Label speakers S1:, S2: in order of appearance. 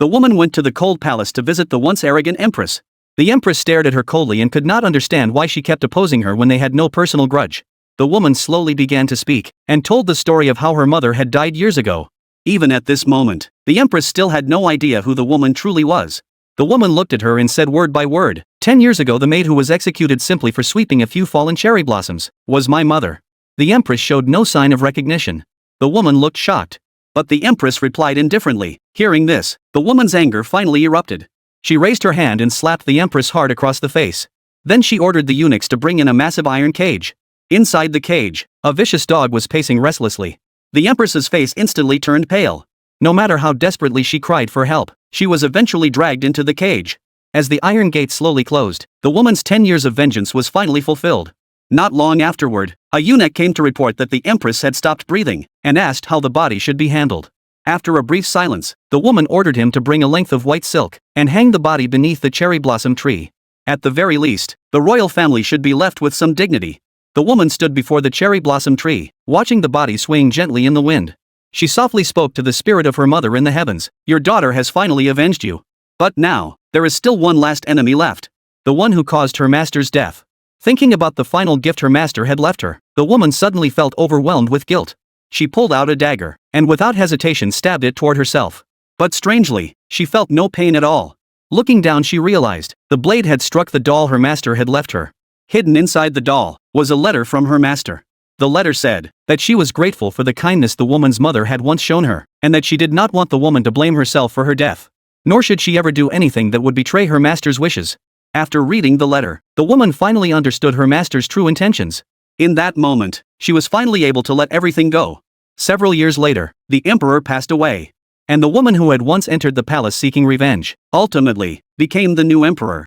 S1: The woman went to the cold palace to visit the once arrogant empress. The empress stared at her coldly and could not understand why she kept opposing her when they had no personal grudge. The woman slowly began to speak, and told the story of how her mother had died years ago. Even at this moment, the empress still had no idea who the woman truly was. The woman looked at her and said word by word, 10 years ago the maid who was executed simply for sweeping a few fallen cherry blossoms was my mother. The empress showed no sign of recognition. The woman looked shocked. But the empress replied indifferently. Hearing this, the woman's anger finally erupted. She raised her hand and slapped the empress hard across the face. Then she ordered the eunuchs to bring in a massive iron cage. Inside the cage, a vicious dog was pacing restlessly. The empress's face instantly turned pale. No matter how desperately she cried for help, she was eventually dragged into the cage. As the iron gate slowly closed, the woman's 10 years of vengeance was finally fulfilled. Not long afterward, a eunuch came to report that the empress had stopped breathing, and asked how the body should be handled. After a brief silence, the woman ordered him to bring a length of white silk, and hang the body beneath the cherry blossom tree. At the very least, the royal family should be left with some dignity. The woman stood before the cherry blossom tree, watching the body swaying gently in the wind. She softly spoke to the spirit of her mother in the heavens. Your daughter has finally avenged you. But now, there is still one last enemy left. The one who caused her master's death. Thinking about the final gift her master had left her, the woman suddenly felt overwhelmed with guilt. She pulled out a dagger, and without hesitation stabbed it toward herself. But strangely, she felt no pain at all. Looking down, she realized the blade had struck the doll her master had left her. Hidden inside the doll was a letter from her master. The letter said that she was grateful for the kindness the woman's mother had once shown her, and that she did not want the woman to blame herself for her death. Nor should she ever do anything that would betray her master's wishes. After reading the letter, the woman finally understood her master's true intentions. In that moment, she was finally able to let everything go. Several years later, the emperor passed away. And the woman who had once entered the palace seeking revenge, ultimately, became the new emperor.